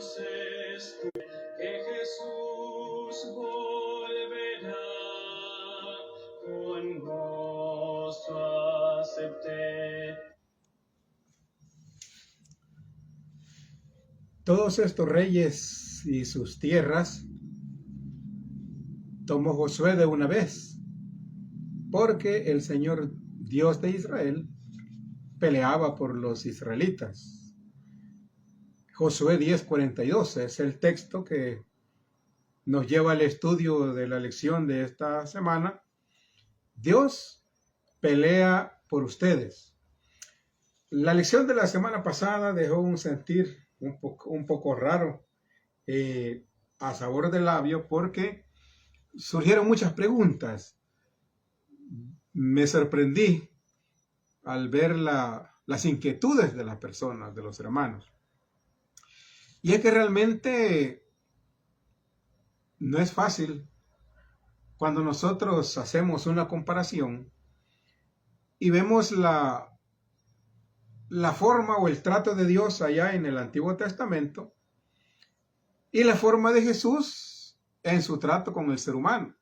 entonces que Jesús volverá, con gozo acepté. Todos estos reyes y sus tierras tomó Josué de una vez, porque el Señor Dios de Israel peleaba por los israelitas. Josué 10:42 es el texto que nos lleva al estudio de la lección de esta semana. Dios pelea por ustedes. La lección de la semana pasada dejó un sentir un poco raro a sabor de labio, porque surgieron muchas preguntas. Me sorprendí al ver las inquietudes de las personas, de los hermanos. Y es que realmente no es fácil cuando nosotros hacemos una comparación y vemos la forma o el trato de Dios allá en el Antiguo Testamento y la forma de Jesús en su trato con el ser humano.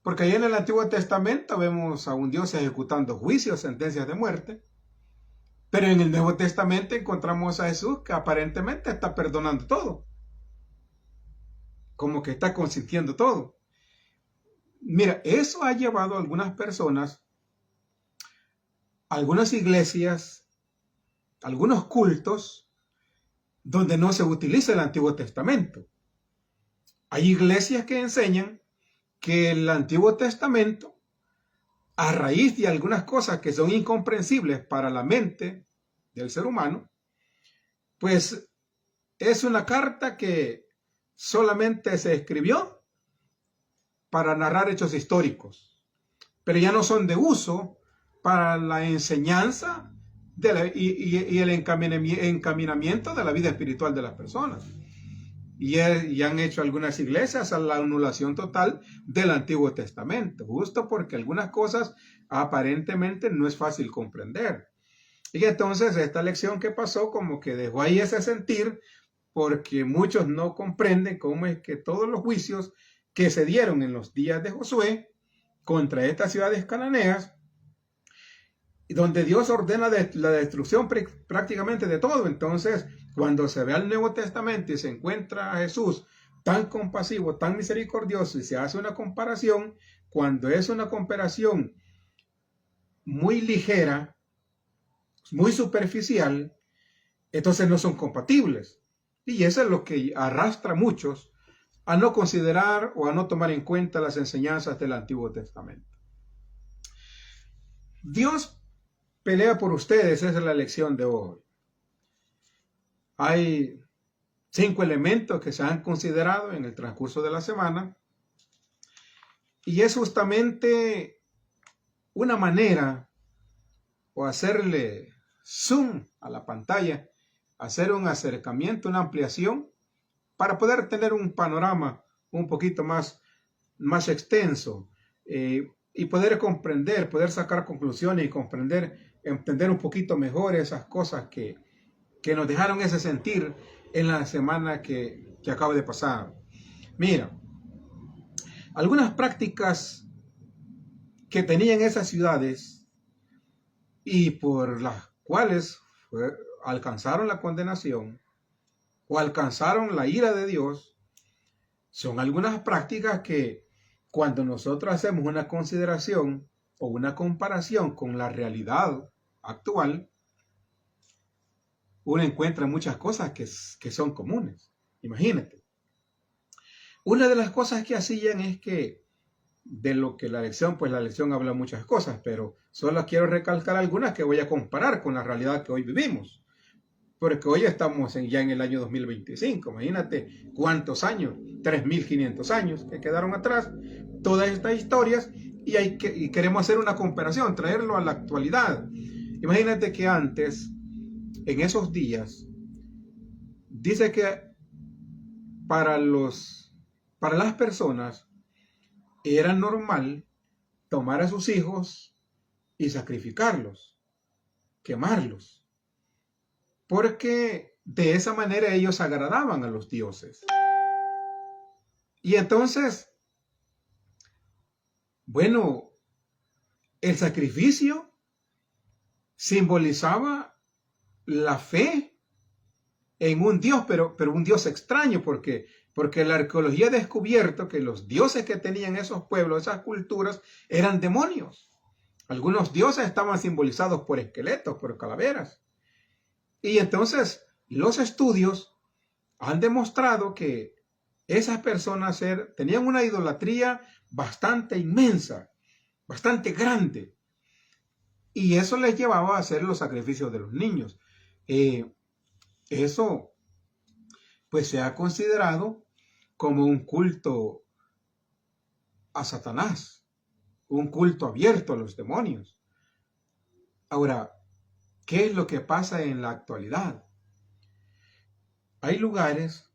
Porque allá en el Antiguo Testamento vemos a un Dios ejecutando juicios, sentencias de muerte, pero en el Nuevo Testamento encontramos a Jesús que aparentemente está perdonando todo, como que está consintiendo todo. Mira, eso ha llevado a algunas personas, algunas iglesias, algunos cultos, donde no se utiliza el Antiguo Testamento. Hay iglesias que enseñan que el Antiguo Testamento, a raíz de algunas cosas que son incomprensibles para la mente del ser humano, pues es una carta que solamente se escribió para narrar hechos históricos, pero ya no son de uso para la enseñanza y el encaminamiento de la vida espiritual de las personas. Y han hecho algunas iglesias a la anulación total del Antiguo Testamento, justo porque algunas cosas aparentemente no es fácil comprender. Y entonces esta lección que pasó como que dejó ahí ese sentir, porque muchos no comprenden cómo es que todos los juicios que se dieron en los días de Josué contra estas ciudades cananeas, donde Dios ordena la destrucción prácticamente de todo. Entonces, cuando se ve al Nuevo Testamento y se encuentra a Jesús tan compasivo, tan misericordioso, y se hace una comparación, cuando es una comparación muy ligera, muy superficial, entonces no son compatibles. Y eso es lo que arrastra a muchos a no considerar o a no tomar en cuenta las enseñanzas del Antiguo Testamento. Dios pelea por ustedes, esa es la lección de hoy. Hay 5 elementos que se han considerado en el transcurso de la semana, y es justamente una manera o hacerle zoom a la pantalla, hacer un acercamiento, una ampliación, para poder tener un panorama un poquito más extenso y poder comprender, poder sacar conclusiones y entender un poquito mejor esas cosas que nos dejaron ese sentir en la semana que acaba de pasar. Mira, algunas prácticas que tenían esas ciudades y por las cuales alcanzaron la condenación o alcanzaron la ira de Dios, son algunas prácticas que cuando nosotros hacemos una consideración o una comparación con la realidad actual, uno encuentra muchas cosas que son comunes. Imagínate. Una de las cosas que hacían es que, de lo que la lección habla muchas cosas, pero solo quiero recalcar algunas que voy a comparar con la realidad que hoy vivimos. Porque hoy estamos ya en el año 2025. Imagínate cuántos años, 3.500 años que quedaron atrás, todas estas historias, y queremos hacer una comparación, traerlo a la actualidad. Imagínate que antes, en esos días, dice que para las personas era normal tomar a sus hijos y sacrificarlos, quemarlos, porque de esa manera ellos agradaban a los dioses. Y entonces, bueno, el sacrificio simbolizaba la fe en un dios, pero un dios extraño, porque la arqueología ha descubierto que los dioses que tenían esos pueblos, esas culturas, eran demonios. Algunos dioses estaban simbolizados por esqueletos, por calaveras. Y entonces los estudios han demostrado que esas personas tenían una idolatría bastante inmensa, bastante grande. Y eso les llevaba a hacer los sacrificios de los niños. Eso pues se ha considerado como un culto a Satanás, un culto abierto a los demonios. Ahora, ¿qué es lo que pasa en la actualidad? Hay lugares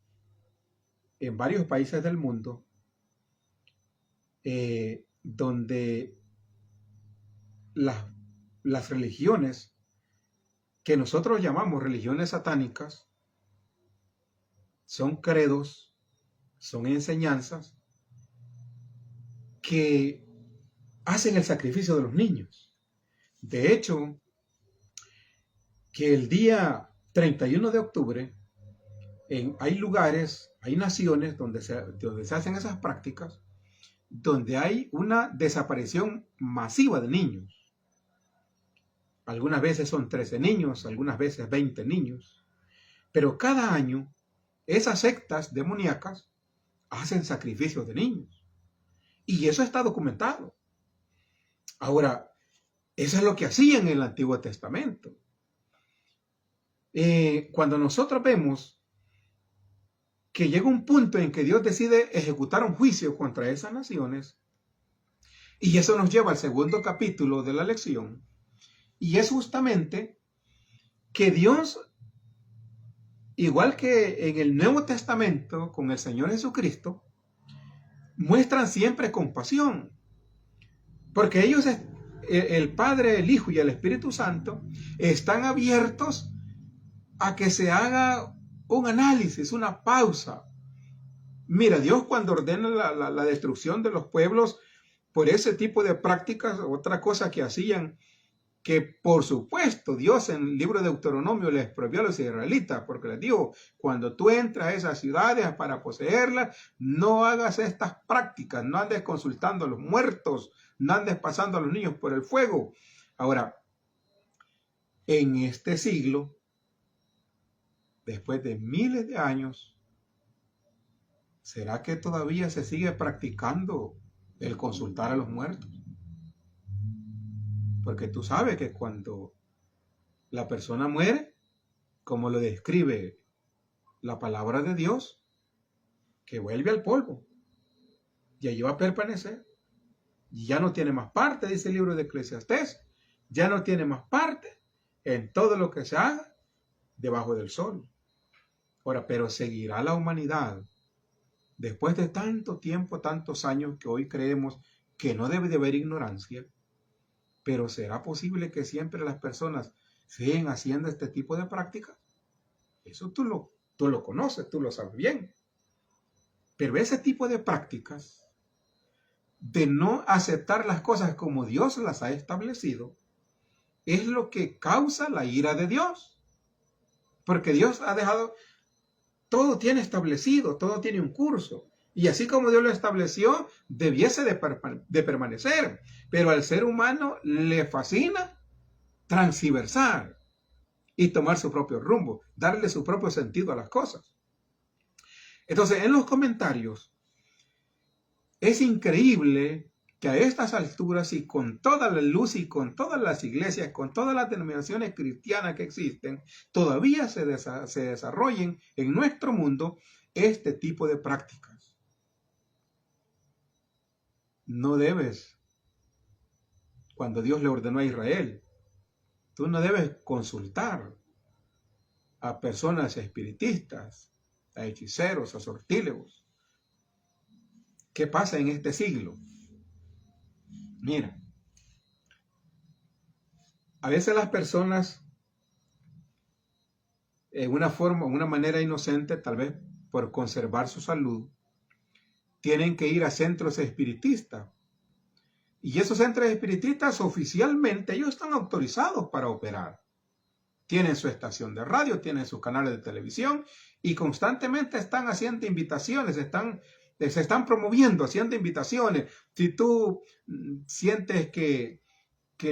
en varios países del mundo donde las religiones que nosotros llamamos religiones satánicas son credos, son enseñanzas que hacen el sacrificio de los niños. De hecho, que el día 31 de octubre hay lugares, hay naciones donde se hacen esas prácticas, donde hay una desaparición masiva de niños. Algunas veces son 13 niños, algunas veces 20 niños. Pero cada año esas sectas demoníacas hacen sacrificios de niños. Y eso está documentado. Ahora, eso es lo que hacían en el Antiguo Testamento. Cuando nosotros vemos que llega un punto en que Dios decide ejecutar un juicio contra esas naciones, y eso nos lleva al segundo capítulo de la lección, y es justamente que Dios, igual que en el Nuevo Testamento con el Señor Jesucristo, muestran siempre compasión, porque ellos, el Padre, el Hijo y el Espíritu Santo, están abiertos a que se haga un análisis, una pausa. Mira, Dios cuando ordena la destrucción de los pueblos por ese tipo de prácticas, otra cosa que hacían, que por supuesto Dios en el libro de Deuteronomio les prohibió a los israelitas, porque les dijo, cuando tú entras a esas ciudades para poseerlas, no hagas estas prácticas, no andes consultando a los muertos, no andes pasando a los niños por el fuego. Ahora, en este siglo, después de miles de años, ¿será que todavía se sigue practicando el consultar a los muertos? Porque tú sabes que cuando la persona muere, como lo describe la palabra de Dios, que vuelve al polvo y allí va a permanecer. Y ya no tiene más parte, dice el libro de Eclesiastés, ya no tiene más parte en todo lo que se haga debajo del sol. Ahora, pero seguirá la humanidad después de tanto tiempo, tantos años que hoy creemos que no debe de haber ignorancia, pero ¿será posible que siempre las personas siguen haciendo este tipo de prácticas? Eso tú lo conoces, tú lo sabes bien. Pero ese tipo de prácticas de no aceptar las cosas como Dios las ha establecido es lo que causa la ira de Dios. Porque Dios ha dejado, todo tiene establecido, todo tiene un curso. Y así como Dios lo estableció, debiese de permanecer. Pero al ser humano le fascina transversar y tomar su propio rumbo, darle su propio sentido a las cosas. Entonces, en los comentarios, es increíble que a estas alturas y con toda la luz y con todas las iglesias, con todas las denominaciones cristianas que existen, todavía se desarrollen en nuestro mundo este tipo de prácticas. No debes, cuando Dios le ordenó a Israel, tú no debes consultar a personas espiritistas, a hechiceros, a sortílegos. ¿Qué pasa en este siglo? Mira, a veces las personas en una manera inocente, tal vez por conservar su salud, tienen que ir a centros espiritistas. Y esos centros espiritistas oficialmente ellos están autorizados para operar. Tienen su estación de radio, tienen sus canales de televisión y constantemente están haciendo invitaciones, se están promoviendo, haciendo invitaciones. Si tú sientes que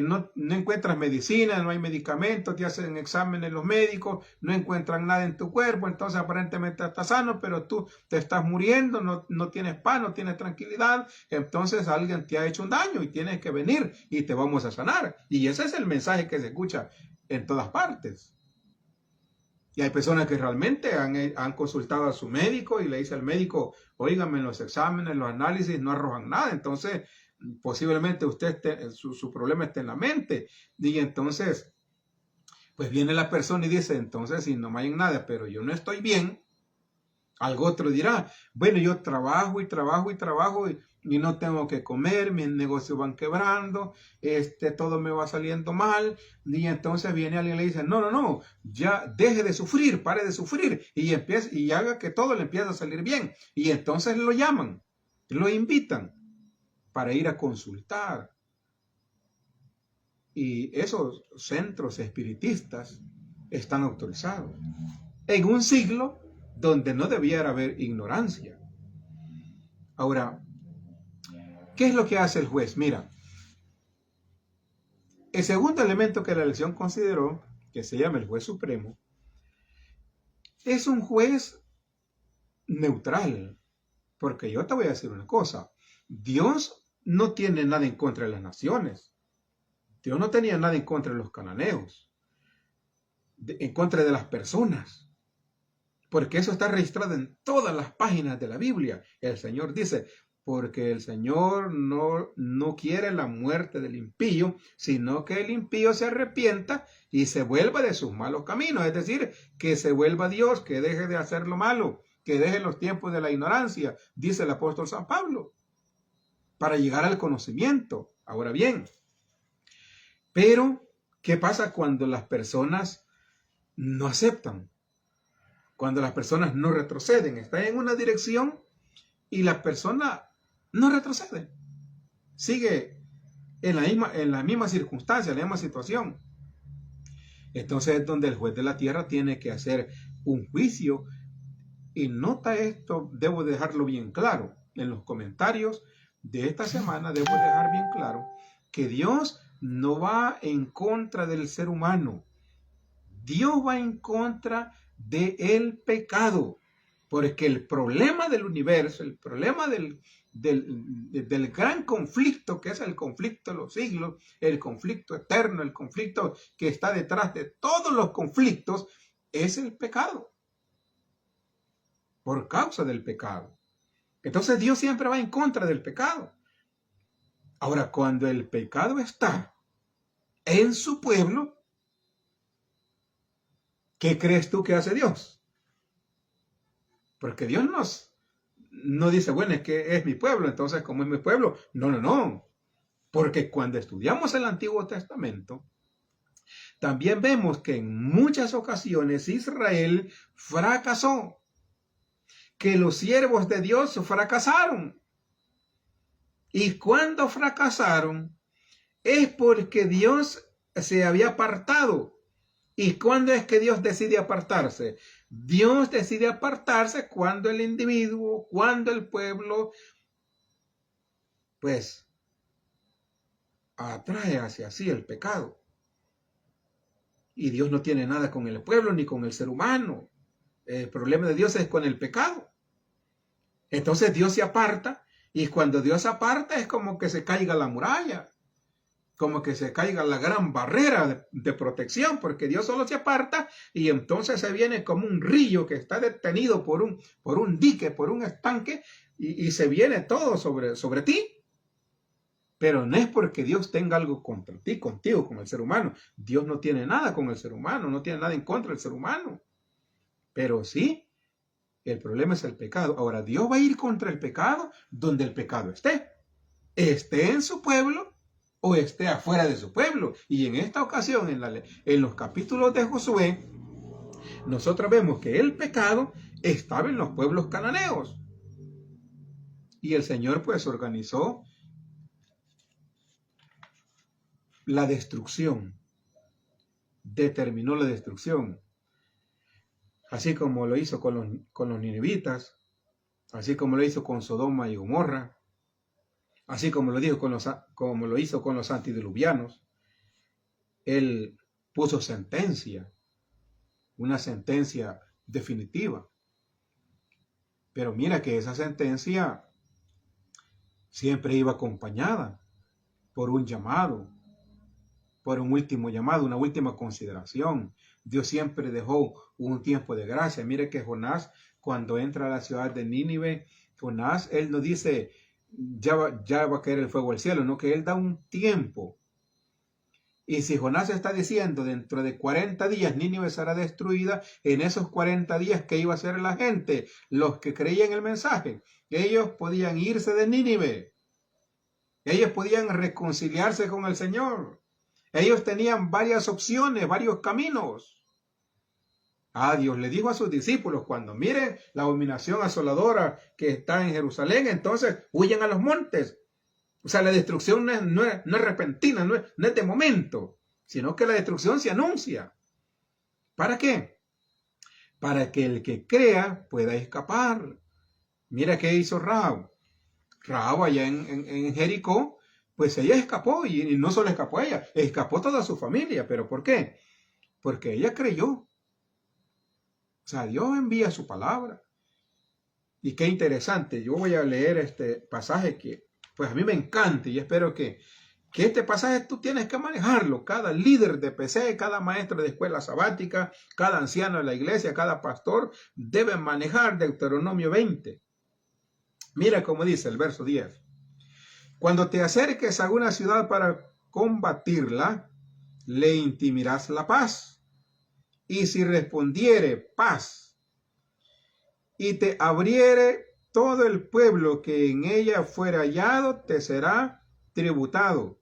no encuentras medicina, no hay medicamentos, te hacen exámenes los médicos, no encuentran nada en tu cuerpo, entonces aparentemente estás sano, pero tú te estás muriendo, no tienes paz, no tienes tranquilidad, entonces alguien te ha hecho un daño y tienes que venir y te vamos a sanar. Y ese es el mensaje que se escucha en todas partes. Y hay personas que realmente han consultado a su médico y le dice al médico, óigame, los exámenes, los análisis no arrojan nada, entonces posiblemente su problema esté en la mente. Y entonces, pues viene la persona y dice, entonces si no me hay nada, pero yo no estoy bien, algo otro dirá, bueno, yo trabajo y no tengo que comer, mis negocios van quebrando, todo me va saliendo mal. Y entonces viene alguien y le dice, no, ya deje de sufrir, pare de sufrir y haga que todo le empiece a salir bien. Y entonces lo llaman, lo invitan para ir a consultar. Y esos centros espiritistas están autorizados en un siglo donde no debiera haber ignorancia. Ahora, ¿qué es lo que hace el juez? Mira, el segundo elemento que la elección consideró, que se llama el juez supremo, es un juez neutral. Porque yo te voy a decir una cosa, Dios no tiene nada en contra de las naciones. Dios no tenía nada en contra de los cananeos, en contra de las personas. Porque eso está registrado en todas las páginas de la Biblia. El Señor dice, porque el Señor no quiere la muerte del impío, sino que el impío se arrepienta y se vuelva de sus malos caminos. Es decir, que se vuelva a Dios, que deje de hacer lo malo, que deje los tiempos de la ignorancia, dice el apóstol San Pablo, para llegar al conocimiento. Ahora bien, pero ¿qué pasa cuando las personas no aceptan? Cuando las personas no retroceden, están en una dirección y la persona no retrocede. Sigue en la misma circunstancia, en la misma situación. Entonces es donde el juez de la tierra tiene que hacer un juicio. Y nota esto, debo dejarlo bien claro. En los comentarios de esta semana debo dejar bien claro que Dios no va en contra del ser humano. Dios va en contra del pecado, porque el problema del universo, el problema del gran conflicto, que es el conflicto de los siglos, el conflicto eterno, el conflicto que está detrás de todos los conflictos, es el pecado, por causa del pecado. Entonces Dios siempre va en contra del pecado. Ahora, cuando el pecado está en su pueblo, ¿qué crees tú que hace Dios? Porque Dios no dice, bueno, es que es mi pueblo, entonces como es mi pueblo. No. Porque cuando estudiamos el Antiguo Testamento, también vemos que en muchas ocasiones Israel fracasó, que los siervos de Dios fracasaron. Y cuando fracasaron, es porque Dios se había apartado. ¿Y cuándo es que Dios decide apartarse? Dios decide apartarse cuando el individuo, cuando el pueblo, pues, atrae hacia sí el pecado. Y Dios no tiene nada con el pueblo ni con el ser humano. El problema de Dios es con el pecado. Entonces Dios se aparta, y cuando Dios se aparta es como que se caiga la muralla, como que se caiga la gran barrera de protección, porque Dios solo se aparta y entonces se viene como un río que está detenido por un dique, por un estanque, y se viene todo sobre ti. Pero no es porque Dios tenga algo contra ti, contigo, con el ser humano. Dios no tiene nada con el ser humano, no tiene nada en contra del ser humano. Pero sí, el problema es el pecado. Ahora, Dios va a ir contra el pecado donde el pecado esté en su pueblo o esté afuera de su pueblo. Y en esta ocasión, en los capítulos de Josué, nosotros vemos que el pecado estaba en los pueblos cananeos. Y el Señor pues organizó la destrucción, determinó la destrucción, así como lo hizo con los ninivitas, así como lo hizo con Sodoma y Gomorra, así como lo hizo con los antediluvianos. Él puso sentencia, una sentencia definitiva. Pero mira que esa sentencia siempre iba acompañada por un llamado, por un último llamado, una última consideración. Dios siempre dejó un tiempo de gracia. Mire que Jonás, cuando entra a la ciudad de Nínive, Jonás, él no dice, ya va a caer el fuego al cielo, no, que él da un tiempo. Y si Jonás está diciendo, dentro de 40 días Nínive será destruida, en esos 40 días, ¿qué iba a hacer la gente? Los que creían el mensaje, ellos podían irse de Nínive. Ellos podían reconciliarse con el Señor. Ellos tenían varias opciones, varios caminos. Dios le dijo a sus discípulos, cuando miren la abominación asoladora que está en Jerusalén, entonces huyan a los montes. O sea, la destrucción no es repentina, no es de momento, sino que la destrucción se anuncia. ¿Para qué? Para que el que crea pueda escapar. Mira qué hizo Rahab. Rahab allá en Jericó, pues ella escapó, y no solo escapó ella, escapó toda su familia. ¿Pero por qué? Porque ella creyó. O sea, Dios envía su palabra. Y qué interesante, yo voy a leer este pasaje que pues a mí me encanta, y espero que este pasaje tú tienes que manejarlo. Cada líder de PC, cada maestro de escuela sabática, cada anciano de la iglesia, cada pastor debe manejar Deuteronomio 20. Mira cómo dice el verso 10. Cuando te acerques a una ciudad para combatirla, le intimirás la paz. Y si respondiere paz, y te abriere todo el pueblo que en ella fuere hallado, te será tributario,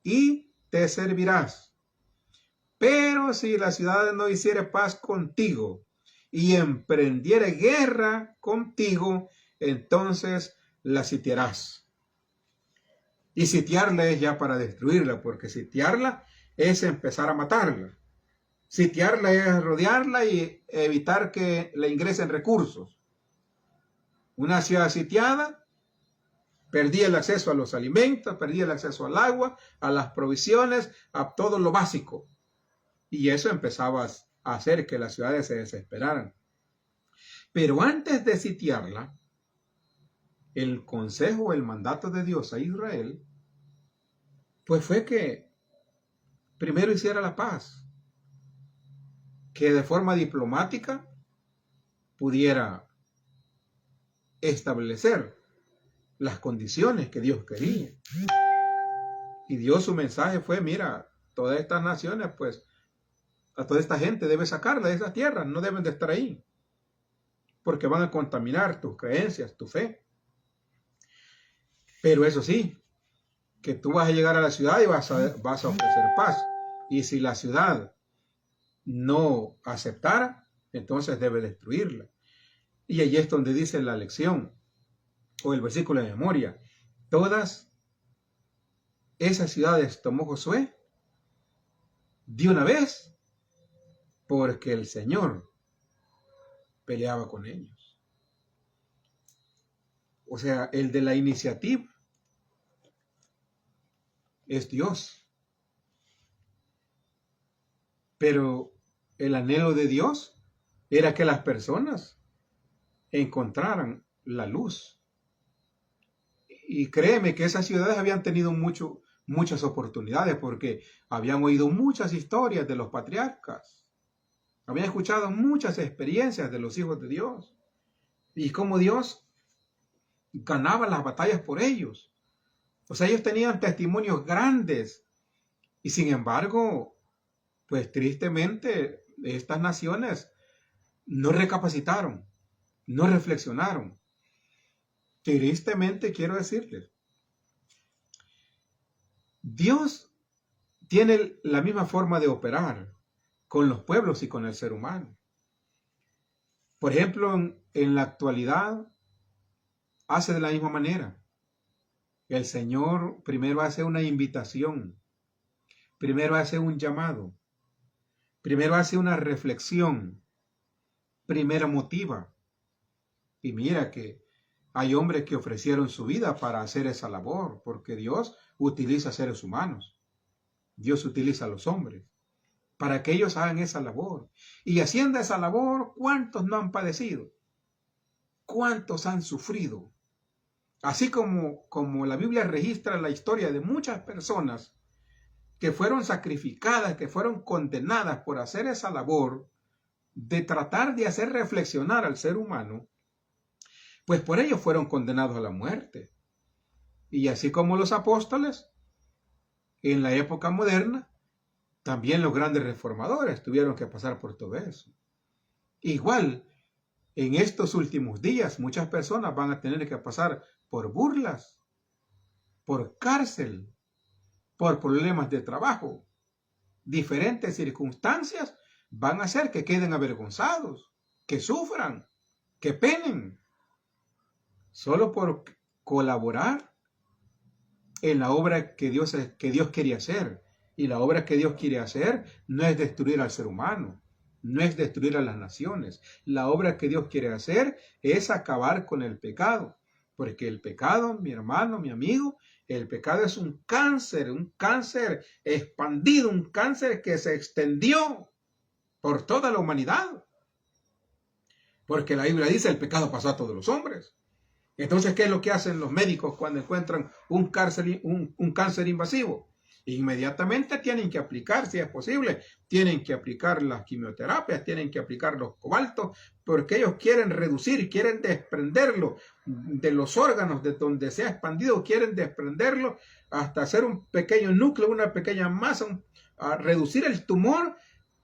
y te servirás. Pero si la ciudad no hiciere paz contigo, y emprendiere guerra contigo, entonces la sitiarás. Y sitiarla es ya para destruirla, porque sitiarla es empezar a matarla. Sitiarla es rodearla y evitar que le ingresen recursos. Una ciudad sitiada perdía el acceso a los alimentos, perdía el acceso al agua, a las provisiones, a todo lo básico. Y eso empezaba a hacer que las ciudades se desesperaran. Pero antes de sitiarla, el consejo, el mandato de Dios a Israel, pues fue que primero hiciera la paz, que de forma diplomática pudiera establecer las condiciones que Dios quería. Y Dios, su mensaje fue, mira, todas estas naciones, pues, a toda esta gente debe sacarla de esa tierra, no deben de estar ahí, porque van a contaminar tus creencias, tu fe. Pero eso sí, que tú vas a llegar a la ciudad y vas a ofrecer paz. Y si la ciudad no aceptara, entonces debe destruirla. Y allí es donde dice la lección, o el versículo de memoria. Todas esas ciudades tomó Josué de una vez, porque el Señor peleaba con ellos. O sea, el de la iniciativa es Dios. Pero el anhelo de Dios era que las personas encontraran la luz. Y créeme que esas ciudades habían tenido muchas oportunidades, porque habían oído muchas historias de los patriarcas. Habían escuchado muchas experiencias de los hijos de Dios. Y cómo Dios ganaba las batallas por ellos. O sea, ellos tenían testimonios grandes. Y sin embargo, pues tristemente, estas naciones no recapacitaron, no reflexionaron. Tristemente quiero decirles, Dios tiene la misma forma de operar con los pueblos y con el ser humano. Por ejemplo, en la actualidad hace de la misma manera. El Señor primero hace una invitación, primero hace un llamado, primero hace una reflexión, primero motiva. Y mira que hay hombres que ofrecieron su vida para hacer esa labor, porque Dios utiliza seres humanos. Dios utiliza a los hombres para que ellos hagan esa labor. Y haciendo esa labor, ¿cuántos no han padecido? ¿Cuántos han sufrido? Así como la Biblia registra la historia de muchas personas que fueron sacrificadas, que fueron condenadas por hacer esa labor de tratar de hacer reflexionar al ser humano, pues por ello fueron condenados a la muerte. Y así como los apóstoles, en la época moderna, también los grandes reformadores tuvieron que pasar por todo eso. Igual, en estos últimos días, muchas personas van a tener que pasar por burlas, por cárcel, por problemas de trabajo. Diferentes circunstancias van a hacer que queden avergonzados, que sufran, que penen, solo por colaborar en la obra que Dios quería hacer. Y la obra que Dios quiere hacer no es destruir al ser humano, no es destruir a las naciones. La obra que Dios quiere hacer es acabar con el pecado. Porque el pecado, mi hermano, mi amigo, el pecado es un cáncer expandido, un cáncer que se extendió por toda la humanidad. Porque la Biblia dice, el pecado pasó a todos los hombres. Entonces, ¿qué es lo que hacen los médicos cuando encuentran un cáncer invasivo? Inmediatamente tienen que aplicar, si es posible, tienen que aplicar las quimioterapias, tienen que aplicar los cobaltos, porque ellos quieren reducir, quieren desprenderlo de los órganos de donde se ha expandido, quieren desprenderlo hasta hacer un pequeño núcleo, una pequeña masa, a reducir el tumor,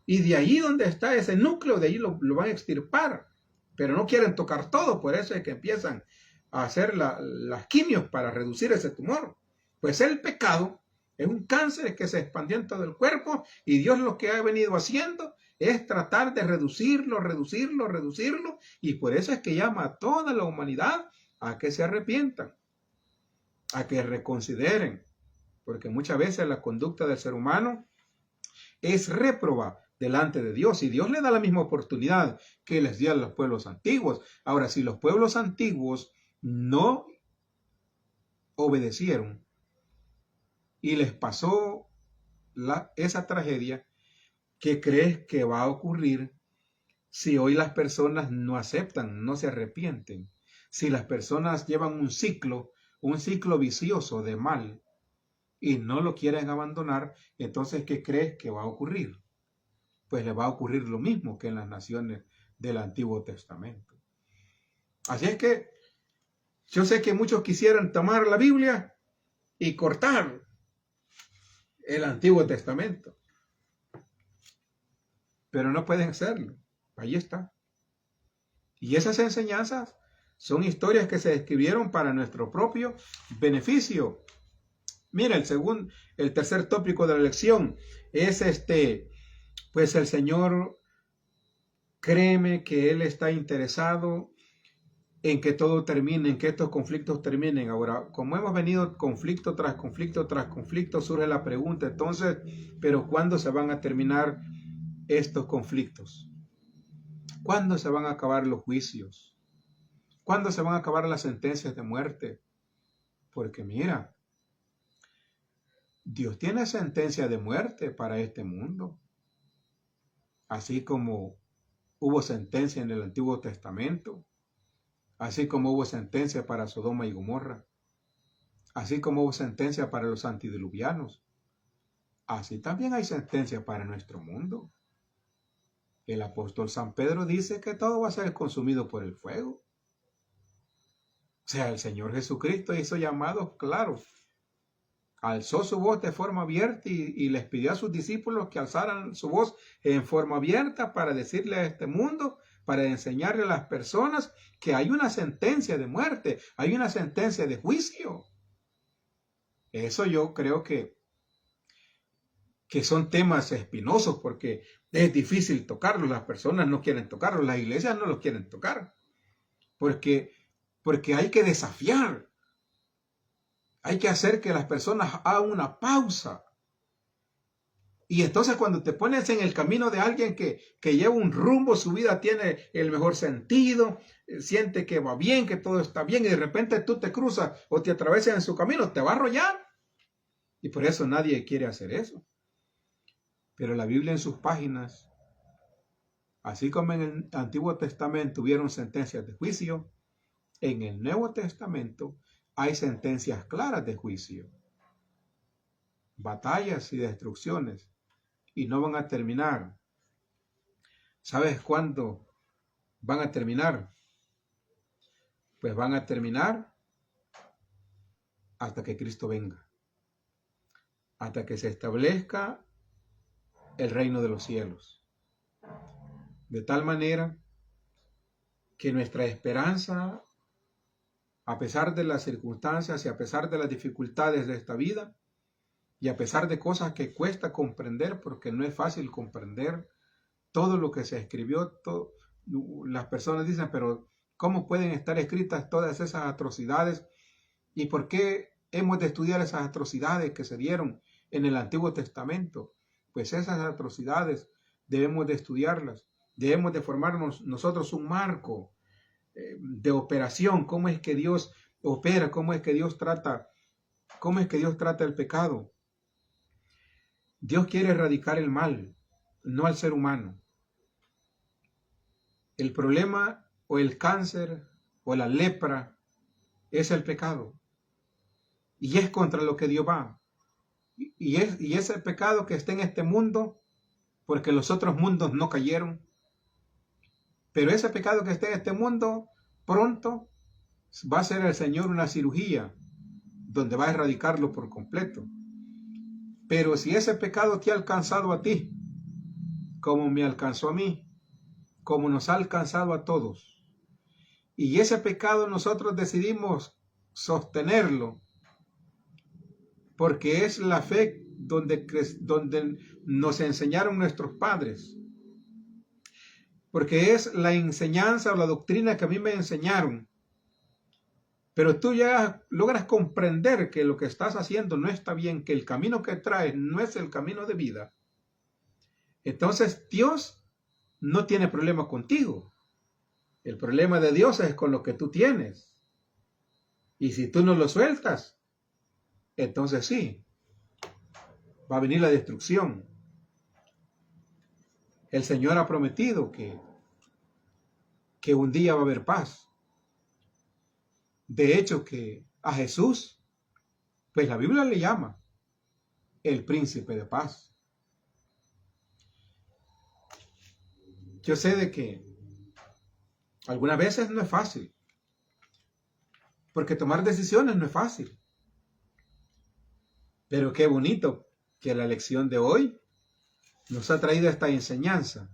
y de ahí donde está ese núcleo, de ahí lo van a extirpar, pero no quieren tocar todo, por eso es que empiezan a hacer las quimios para reducir ese tumor. Pues el pecado es un cáncer que se expandió en todo el cuerpo, y Dios lo que ha venido haciendo es tratar de reducirlo, y por eso es que llama a toda la humanidad a que se arrepientan, a que reconsideren, porque muchas veces la conducta del ser humano es réproba delante de Dios, y Dios le da la misma oportunidad que les dio a los pueblos antiguos. Ahora, si los pueblos antiguos no obedecieron y les pasó esa tragedia, ¿qué crees que va a ocurrir si hoy las personas no aceptan, no se arrepienten? Si las personas llevan un ciclo vicioso de mal y no lo quieren abandonar, entonces ¿qué crees que va a ocurrir? Pues le va a ocurrir lo mismo que en las naciones del Antiguo Testamento. Así es que yo sé que muchos quisieran tomar la Biblia y cortar el Antiguo Testamento, pero no pueden hacerlo. Ahí está. Y esas enseñanzas son historias que se escribieron para nuestro propio beneficio. Mira, el tercer tópico de la lección es pues el Señor, créeme que Él está interesado en que todo termine, en que estos conflictos terminen. Ahora, como hemos venido conflicto tras conflicto, surge la pregunta, entonces, ¿pero cuándo se van a terminar estos conflictos? ¿Cuándo se van a acabar los juicios? ¿Cuándo se van a acabar las sentencias de muerte? Porque mira, Dios tiene sentencia de muerte para este mundo. Así como hubo sentencia en el Antiguo Testamento, así como hubo sentencia para Sodoma y Gomorra, así como hubo sentencia para los antediluvianos, así también hay sentencia para nuestro mundo. El apóstol San Pedro dice que todo va a ser consumido por el fuego. O sea, el Señor Jesucristo hizo llamados claros. Alzó su voz de forma abierta y les pidió a sus discípulos que alzaran su voz en forma abierta para decirle a este mundo, para enseñarle a las personas que hay una sentencia de muerte, hay una sentencia de juicio. Eso yo creo que que son temas espinosos porque es difícil tocarlos, las personas no quieren tocarlos, las iglesias no los quieren tocar, porque hay que desafiar, hay que hacer que las personas hagan una pausa. Y entonces cuando te pones en el camino de alguien que lleva un rumbo, su vida tiene el mejor sentido, siente que va bien, que todo está bien, y de repente tú te cruzas o te atravesas en su camino, te va a arrollar. Y por eso nadie quiere hacer eso. Pero la Biblia en sus páginas, así como en el Antiguo Testamento hubieron sentencias de juicio, en el Nuevo Testamento hay sentencias claras de juicio. Batallas y destrucciones. Y no van a terminar. ¿Sabes cuándo van a terminar? Pues van a terminar hasta que Cristo venga. Hasta que se establezca el reino de los cielos. De tal manera que nuestra esperanza, a pesar de las circunstancias y a pesar de las dificultades de esta vida, y a pesar de cosas que cuesta comprender, porque no es fácil comprender todo lo que se escribió, las personas dicen, pero ¿cómo pueden estar escritas todas esas atrocidades? ¿Y por qué hemos de estudiar esas atrocidades que se dieron en el Antiguo Testamento? Pues esas atrocidades debemos de estudiarlas, debemos de formarnos nosotros un marco de operación, cómo es que Dios opera, cómo es que Dios trata el pecado. Dios quiere erradicar el mal, no al ser humano. El problema o el cáncer o la lepra es el pecado. Y es contra lo que Dios va. Y ese pecado que está en este mundo, porque los otros mundos no cayeron. Pero ese pecado que está en este mundo, pronto va a hacer el Señor una cirugía donde va a erradicarlo por completo. Pero si ese pecado te ha alcanzado a ti, como me alcanzó a mí, como nos ha alcanzado a todos, y ese pecado nosotros decidimos sostenerlo, porque es la fe donde nos enseñaron nuestros padres, porque es la enseñanza o la doctrina que a mí me enseñaron, pero tú ya logras comprender que lo que estás haciendo no está bien, que el camino que traes no es el camino de vida. Entonces Dios no tiene problema contigo. El problema de Dios es con lo que tú tienes. Y si tú no lo sueltas, entonces sí, va a venir la destrucción. El Señor ha prometido que un día va a haber paz. De hecho, que a Jesús, pues la Biblia le llama el príncipe de paz. Yo sé de que algunas veces no es fácil, porque tomar decisiones no es fácil. Pero qué bonito que la lección de hoy nos ha traído esta enseñanza,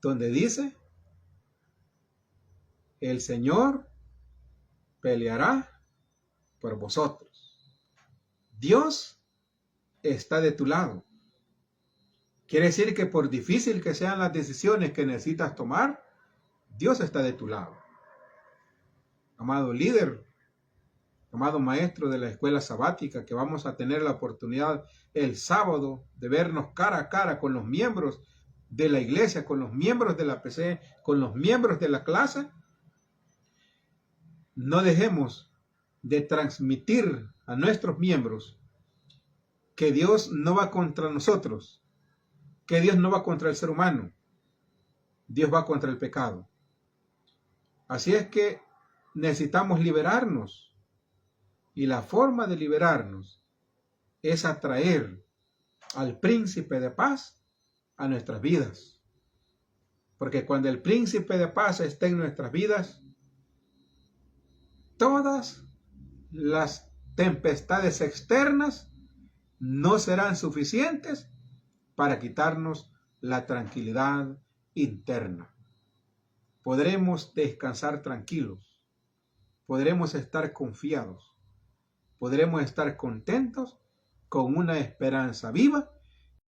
donde dice, el Señor peleará por vosotros. Dios está de tu lado. Quiere decir que por difícil que sean las decisiones que necesitas tomar, Dios está de tu lado. Amado líder, amado maestro de la escuela sabática, que vamos a tener la oportunidad el sábado de vernos cara a cara con los miembros de la iglesia, con los miembros de la PC, con los miembros de la clase, no dejemos de transmitir a nuestros miembros que Dios no va contra nosotros, que Dios no va contra el ser humano, Dios va contra el pecado. Así es que necesitamos liberarnos, y la forma de liberarnos es atraer al príncipe de paz a nuestras vidas. Porque cuando el príncipe de paz esté en nuestras vidas, todas las tempestades externas no serán suficientes para quitarnos la tranquilidad interna. Podremos descansar tranquilos, podremos estar confiados, podremos estar contentos, con una esperanza viva